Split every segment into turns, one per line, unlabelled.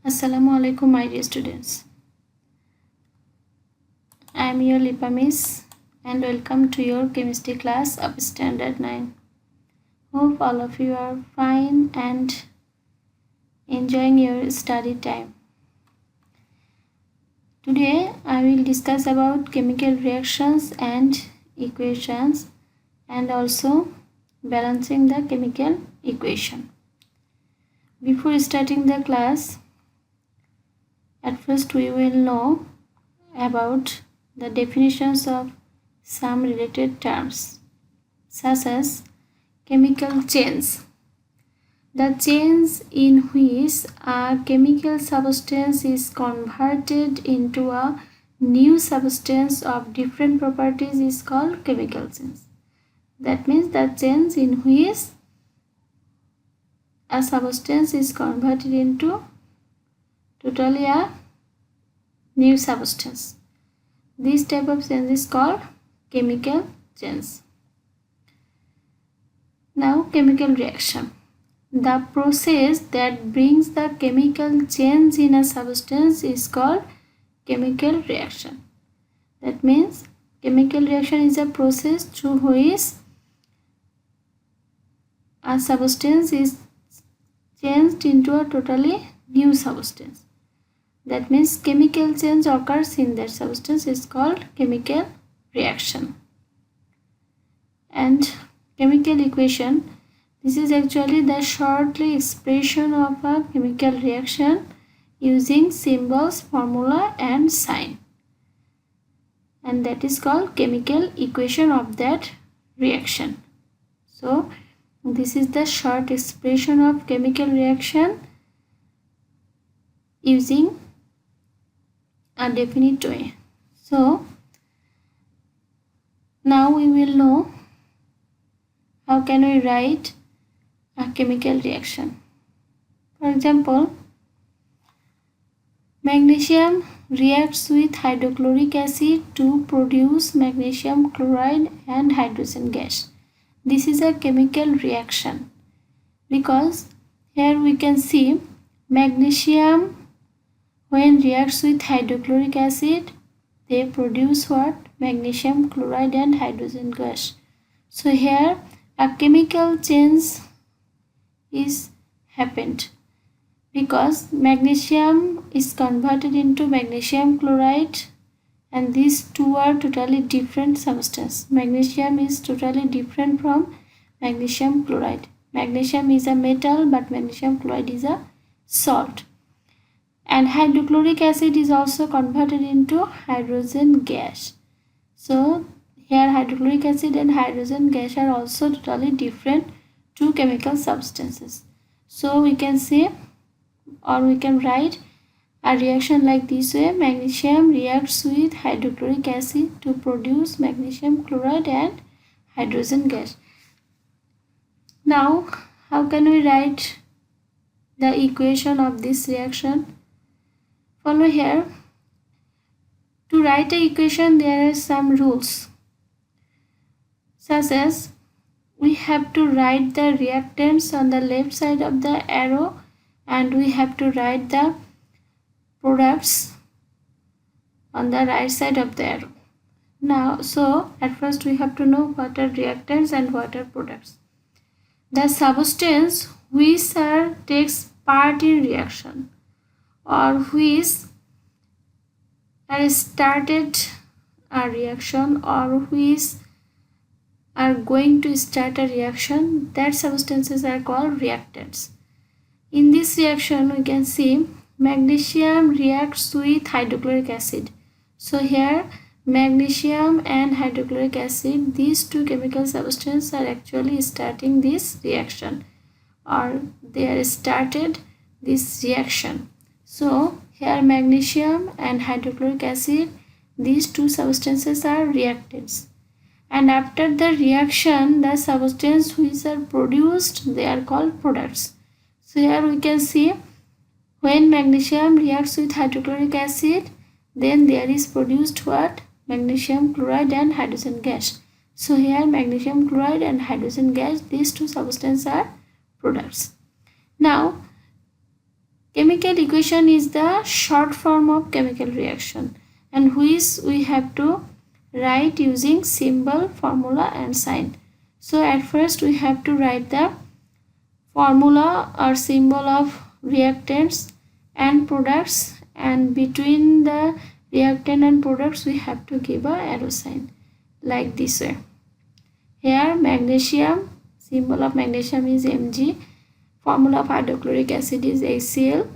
Assalamu alaikum, my dear students. I am your Lipa Miss and welcome to your chemistry class of Standard 9. Hope all of you are fine and enjoying your study time. Today I will discuss about chemical reactions and equations and also balancing the chemical equation. Before starting the class, at first we will know about the definitions of some related terms such as chemical chains. The chains in which a chemical substance is converted into a new substance of different properties is called chemical chains. That means the chains in which a substance is converted into totally a new substance. This type of chain is called chemical chains. Now, chemical reaction. The process that brings the chemical change in a substance is called chemical reaction. That means chemical reaction is a process through which a substance is changed into a totally new substance. That means chemical change occurs in that substance is called chemical reaction. And chemical equation, this is actually the shortly expression of a chemical reaction using symbols, formula and sign. And that is called chemical equation of that reaction. So this is the short expression of chemical reaction using a definite way. So now we will know how can we write a chemical reaction. For example, magnesium reacts with hydrochloric acid to produce magnesium chloride and hydrogen gas. This is a chemical reaction because here we can see magnesium when reacts with hydrochloric acid, they produce what? Magnesium chloride and hydrogen gas. So here a chemical change is happened because magnesium is converted into magnesium chloride and these two are totally different substances. Magnesium is totally different from magnesium chloride. Magnesium is a metal but magnesium chloride is a salt. And hydrochloric acid is also converted into hydrogen gas. So here hydrochloric acid and hydrogen gas are also totally different two chemical substances. So we can say or we can write a reaction like this way: magnesium reacts with hydrochloric acid to produce magnesium chloride and hydrogen gas. Now how can we write the equation of this reaction? Follow here. To write an equation there are some rules such as we have to write the reactants on the left side of the arrow and we have to write the products on the right side of the arrow. Now, so at first we have to know what are reactants and what are products. The substance which takes part in reaction or which are started a reaction or which are going to start a reaction, that substances are called reactants. In this reaction we can see magnesium reacts with hydrochloric acid. So here magnesium and hydrochloric acid, these two chemical substances are actually starting this reaction or they are started this reaction. So here magnesium and hydrochloric acid, these two substances are reactants. And after the reaction, the substances which are produced, they are called products. So here we can see when magnesium reacts with hydrochloric acid, then there is produced what? Magnesium chloride and hydrogen gas. So here magnesium chloride and hydrogen gas, these two substances are products. Now chemical physical equation is the short form of chemical reaction, and which we have to write using symbol, formula and sign. So at first we have to write the formula or symbol of reactants and products, and between the reactant and products we have to give a arrow sign like this way. Here magnesium, symbol of magnesium is Mg, formula of hydrochloric acid is HCl,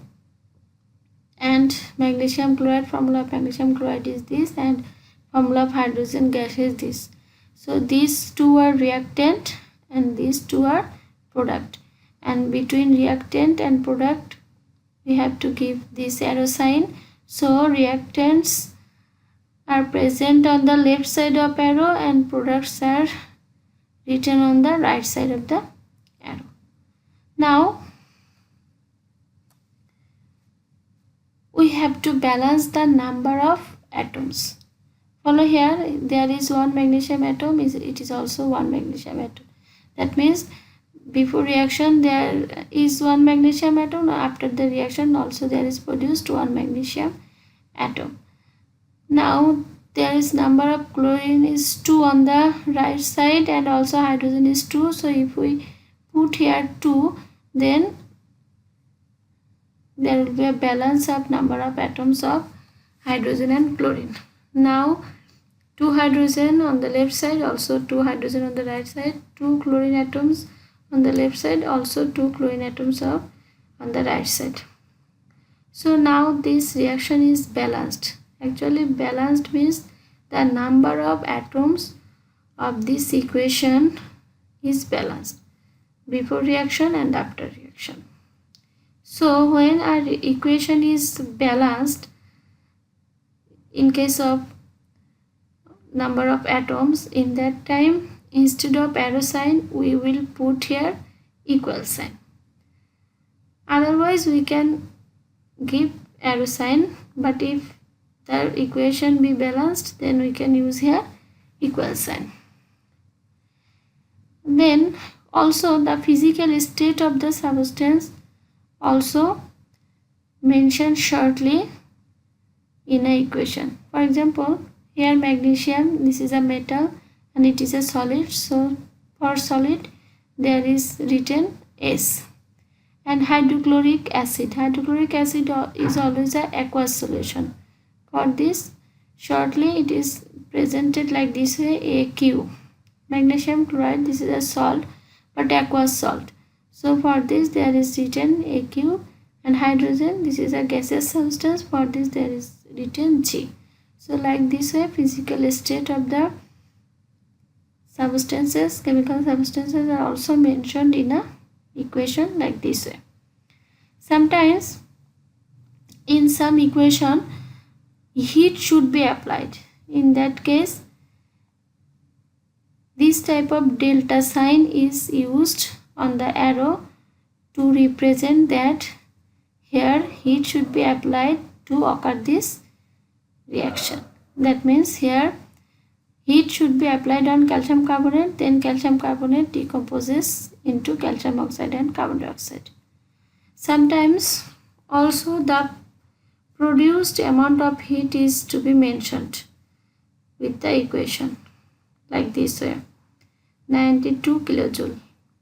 and magnesium chloride, formula of magnesium chloride is this, and formula of hydrogen gas is this. So these two are reactant and these two are product, and between reactant and product we have to give this arrow sign. So reactants are present on the left side of arrow and products are written on the right side of the arrow. Now we have to balance the number of atoms. Follow here, there is one magnesium atom, it is also one magnesium atom. That means before reaction there is one magnesium atom, after the reaction also there is produced one magnesium atom. Now there is number of chlorine is 2 on the right side and also hydrogen is 2. So if we put here 2, then there will be a balance of number of atoms of hydrogen and chlorine. Now 2 hydrogen on the left side, also 2 hydrogen on the right side, 2 chlorine atoms on the left side, also 2 chlorine atoms on the right side. So now this reaction is balanced. Actually balanced means the number of atoms of this equation is balanced before reaction and after reaction. So when our equation is balanced, in case of number of atoms, in that time instead of arrow sign we will put here equal sign. Otherwise we can give arrow sign, but if the equation be balanced then we can use here equal sign. Then also the physical state of the substance also mentioned shortly in an equation. For example, here magnesium, this is a metal and it is a solid, so for solid there is written S. And hydrochloric acid is always a aqueous solution. For this shortly it is presented like this way, AQ. Magnesium chloride, this is a salt but aqueous salt, so for this there is written AQ. And hydrogen, this is a gaseous substance, for this there is written G. So like this way physical state of the substances, chemical substances are also mentioned in a equation like this way. Sometimes in some equation heat should be applied. In that case this type of delta sign is used on the arrow to represent that here heat should be applied to occur this reaction. That means here heat should be applied on calcium carbonate, then calcium carbonate decomposes into calcium oxide and carbon dioxide. Sometimes also the produced amount of heat is to be mentioned with the equation like this way, 92 kilojoule.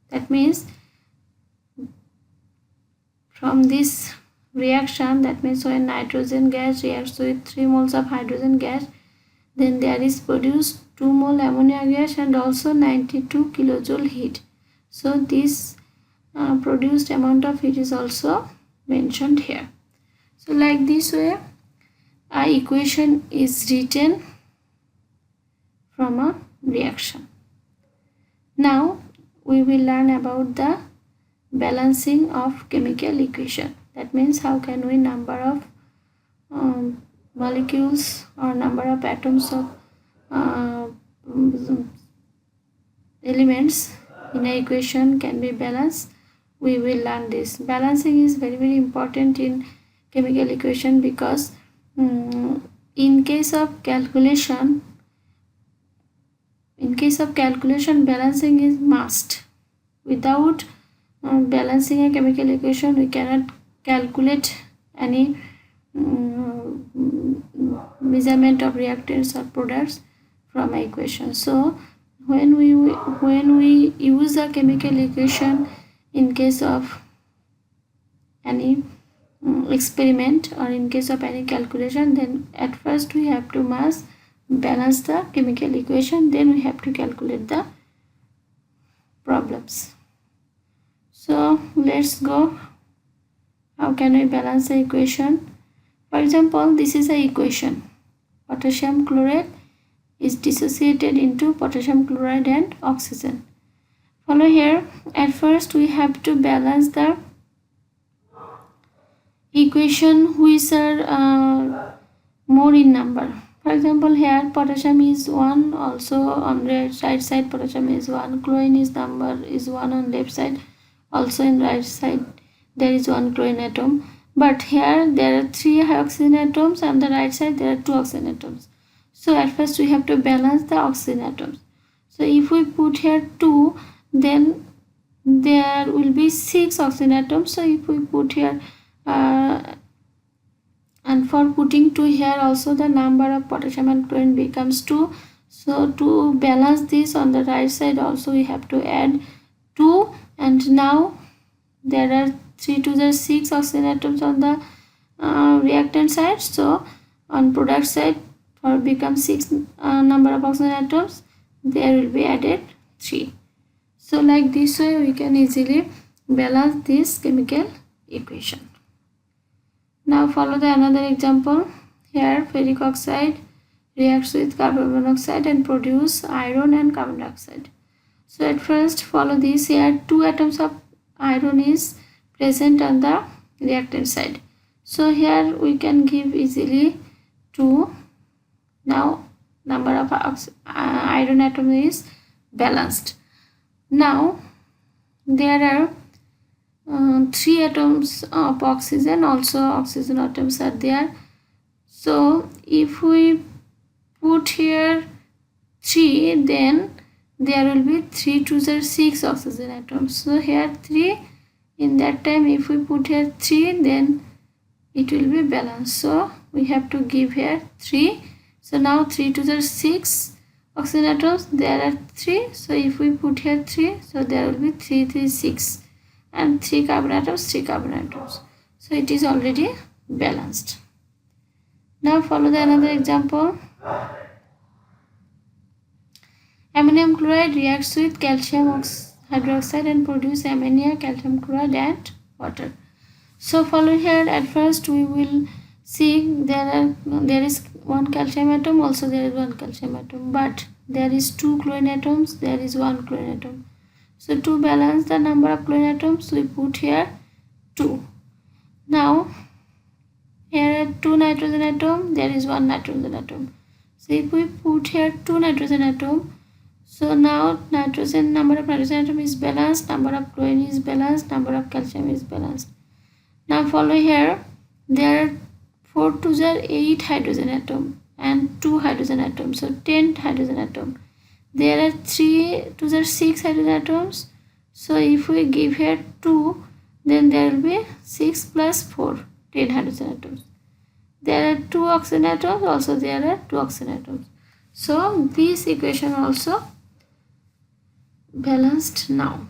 That means from this reaction, that means when nitrogen gas reacts with 3 moles of hydrogen gas, then there is produced 2 mole ammonia gas and also 92 kilojoule heat. So this produced amount of heat is also mentioned here. So like this way our equation is written from a reaction. Now we will learn about the balancing of chemical equation. That means how can we number of molecules or number of atoms of elements in an equation can be balanced. We will learn this. Balancing is very important in chemical equation because in case of calculation balancing is must. Without balancing a chemical equation we cannot calculate any measurement of reactants or products from an equation. So when we use a chemical equation in case of any experiment or in case of any calculation, then at first we have to balance the chemical equation, then we have to calculate the problems. So let's go. How can we balance the equation? For example, this is the equation. Potassium chloride is dissociated into potassium chloride and oxygen. Follow here. At first we have to balance the equation which are more in number. For example, here potassium is 1, also on the right side potassium is 1, chlorine is number is 1 on left side, also in right side there is 1 chlorine atom. But here there are 3 oxygen atoms, and on the right side there are 2 oxygen atoms. So at first we have to balance the oxygen atoms. So if we put here 2, then there will be 6 oxygen atoms. So if we put here and for putting 2 here also, the number of potassium and chlorine becomes 2. So to balance this, on the right side also we have to add 2, and now there are 3 to the 6 oxygen atoms on the reactant side. So on product side, for become 6 number of oxygen atoms, there will be added 3. So like this way we can easily balance this chemical equation. Now follow the another example. Here ferric oxide reacts with carbon monoxide and produce iron and carbon dioxide. So at first follow this. Here 2 atoms of iron is present on the reactant side. So here we can give easily 2. Now number of iron atom is balanced. Now there are 3 atoms of oxygen, also oxygen atoms are there. So if we put here 3, then there will be 3 to the 6 oxygen atoms. So here 3, in that time if we put here 3, then it will be balanced. So we have to give here 3. So now 3 to the 6 oxygen atoms, there are 3. So if we put here 3, so there will be 3, 3, 6. And 3 carbon atoms, 3 carbon atoms. So it is already balanced. Now follow the another example. Ammonium chloride reacts with calcium hydroxide and produce ammonia, calcium chloride and water. So follow here. At first we will see there is 1 calcium atom, also there is 1 calcium atom, but there is 2 chlorine atoms, there is 1 chlorine atom. So to balance the number of chlorine atoms, we put here 2. Now here are 2 nitrogen atom, there is 1 nitrogen atom. So if we put here 2 nitrogen atom, so now number of nitrogen atom is balanced, number of chlorine is balanced, number of calcium is balanced. Now follow here, there are 4 to the 8 hydrogen atom and 2 hydrogen atoms, so 10 hydrogen atom. There are 3 to the 6 hydrogen atoms. So if we give here 2, then there will be 6 plus 4, 10 hydrogen atoms. There are 2 oxygen atoms, also there are 2 oxygen atoms. So this equation also balanced now.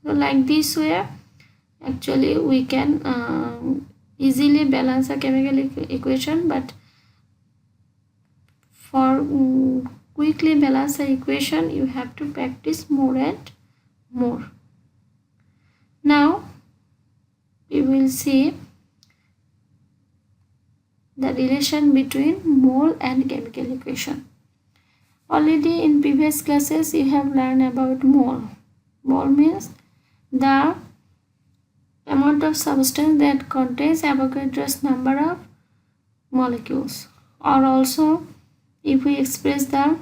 So like this way actually we can easily balance a chemical equation, but for quickly balance the equation you have to practice more and more. Now we will see the relation between mole and chemical equation. Already in previous classes you have learned about mole. Mole means the amount of substance that contains Avogadro's number of molecules, or also if we express the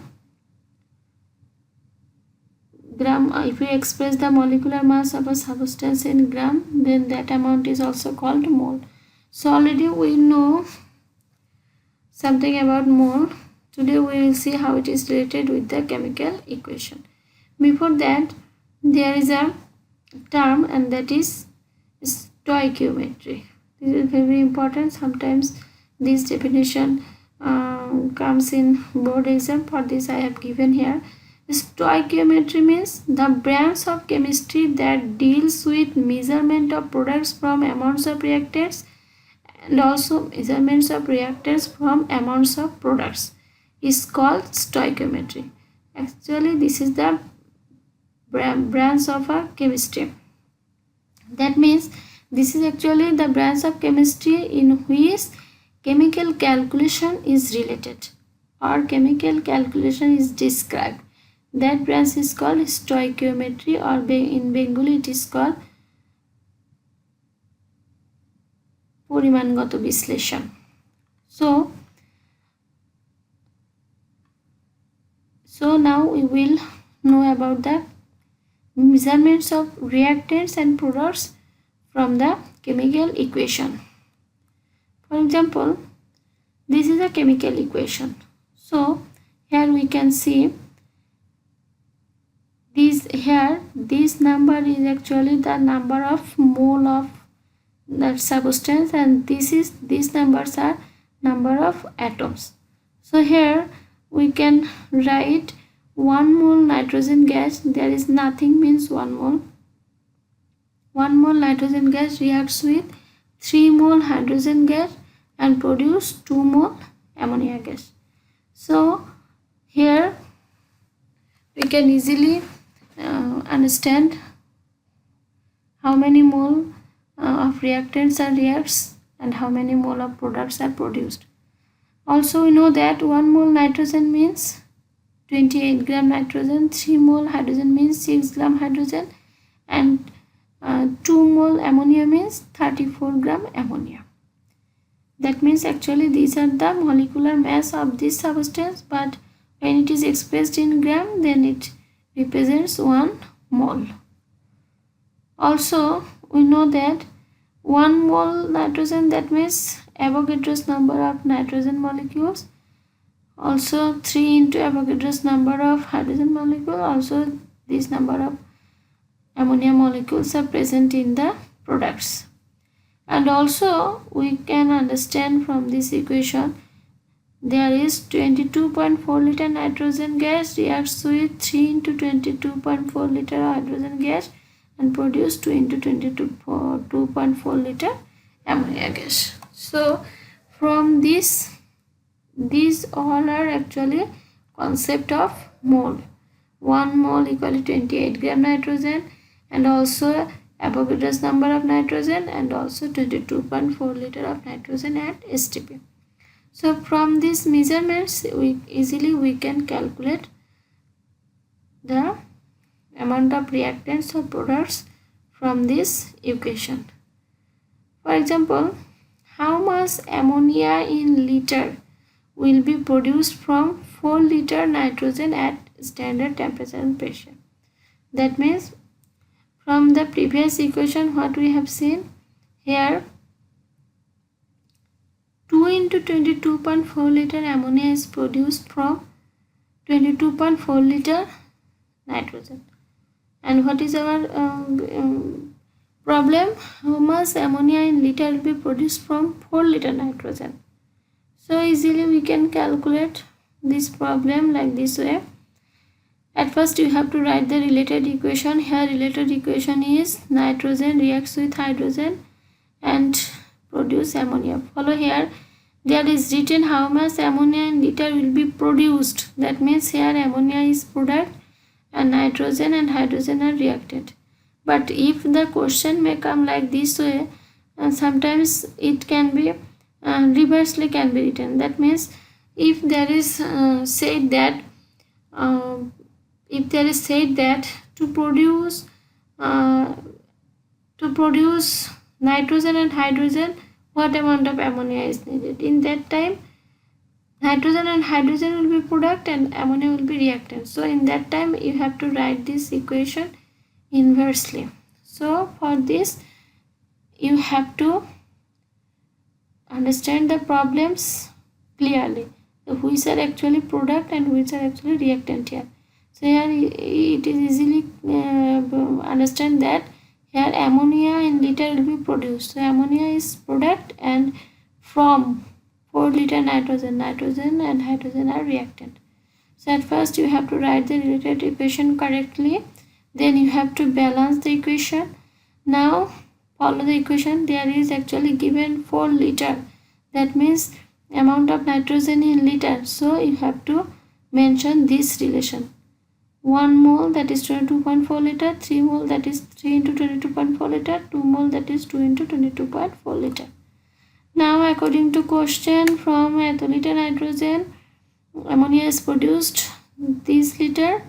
molecular mass of a substance in gram, then that amount is also called mole. So already we know something about mole. Today we will see how it is related with the chemical equation. Before that, there is a term, and that is stoichiometry. This is very important. Sometimes this definition comes in board exam. For this I have given here. Stoichiometry means the branch of chemistry that deals with measurement of products from amounts of reactants and also measurements of reactants from amounts of products is called stoichiometry. Actually, this is the branch of a chemistry. That means this is actually the branch of chemistry in which chemical calculation is related or chemical calculation is described. That branch is called stoichiometry, or in Bengali it is called পরিমাণগত বিশ্লেষণ. So now we will know about the measurements of reactants and products from the chemical equation. For example, this is a chemical equation. So here we can see this number is actually the number of mole of that substance, and these numbers are number of atoms. So here we can write 1 mole nitrogen gas. There is nothing means 1 mole. 1 mole nitrogen gas reacts with 3 mole hydrogen gas and produce 2 mole ammonia gas. So here we can easily understand how many mole of reactants are reacts and how many mole of products are produced. Also we know that 1 mole nitrogen means 28 gram nitrogen, 3 mole hydrogen means 6 gram hydrogen, and 2 mole ammonia means 34 gram ammonia. That means actually these are the molecular mass of this substance, but when it is expressed in gram, then it represents 1 mole. Also we know that 1 mole nitrogen, that means Avogadro's number of nitrogen molecules, also 3 into Avogadro's number of hydrogen molecule, also this number of ammonia molecules are present in the products. And also we can understand from this equation there is 22.4 liter nitrogen gas reacts with 3 into 22.4 liter hydrogen gas and produce 2 into 2.4 liter ammonia gas. So from this, these all are actually concept of mole. 1 mole equal to 28 gram nitrogen, and also Avogadro's number of nitrogen, and also 22.4 liter of nitrogen at STP. So from these measurements we can calculate the amount of reactants or products from this equation. For example, how much ammonia in liter will be produced from 4 liter nitrogen at standard temperature and pressure? That means from the previous equation what we have seen here, 2 into 22.4 liter ammonia is produced from 22.4 liter nitrogen. And what is our problem? How much ammonia in liter will be produced from 4 liter nitrogen? So easily we can calculate this problem like this way. At first you have to write the related equation. Here related equation is nitrogen reacts with hydrogen and produce ammonia. Follow here, there is written how much ammonia in liter will be produced. That means here ammonia is product and nitrogen and hydrogen are reactant. But if the question may come like this way, sometimes it can be reversely can be written. That means if there is said that to produce nitrogen and hydrogen, what amount of ammonia is needed? In that time nitrogen and hydrogen will be product and ammonia will be reactant. So in that time you have to write this equation inversely. So for this you have to understand the problems clearly, which are actually product and which are actually reactant here. So here it is easily understand that here ammonia in liter will be produced. So ammonia is product, and from 4 liter nitrogen and hydrogen are reactant. So at first you have to write the related equation correctly, then you have to balance the equation. Now follow the equation. There is actually given 4 liter, that means amount of nitrogen in liter, so you have to mention this relation. 1 mole, that is 22.4 liter, 3 mole, that is 3 into 22.4 liter, 2 mole, that is 2 into 22.4 liter. Now according to question, from liter nitrogen ammonia is produced this liter.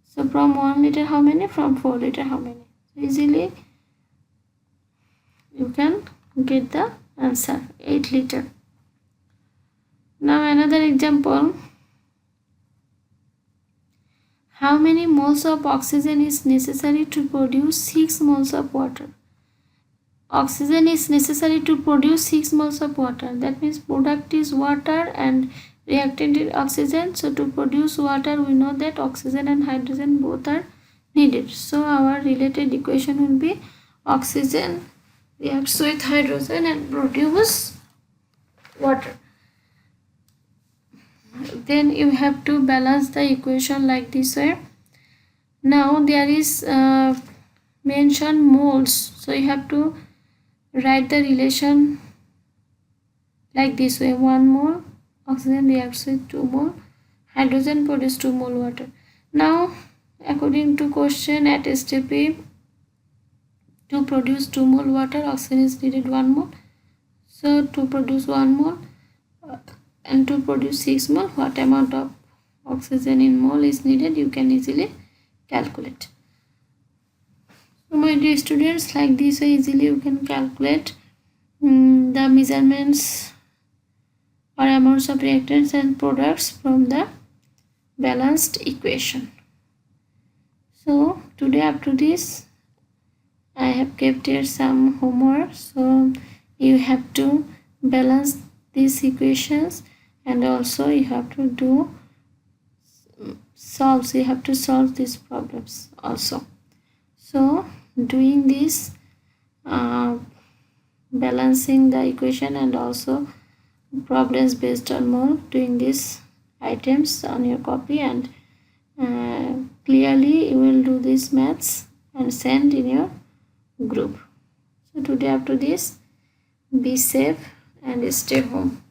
So from 1 liter how many? From 4 liter how many? So easily you can get the answer, 8 liter. Now another example. How many moles of oxygen is necessary to produce 6 moles of water? Oxygen is necessary to produce 6 moles of water. That means product is water and reactant is oxygen. So to produce water, we know that oxygen and hydrogen both are needed. So our related equation will be oxygen reacts with hydrogen and produce water. Then you have to balance the equation like this way. Now there is mention moles, so you have to write the relation like this way. 1 mole oxygen reacts with 2 mole hydrogen, produce 2 mole water. Now according to question, at STP to produce 2 mole water oxygen is needed 1 mole. So to produce 1 mole and to produce 6 mole, what amount of oxygen in mole is needed, you can easily calculate. So my dear students, like this way easily you can calculate the measurements or amounts of reactants and products from the balanced equation. So today up to this I have kept here some homework, so you have to balance these equations, and also you have to solve these problems also. So doing this balancing the equation and also problems based on mole, doing these items on your copy, and clearly you will do these maths and send in your group. So today up to this, be safe and stay home.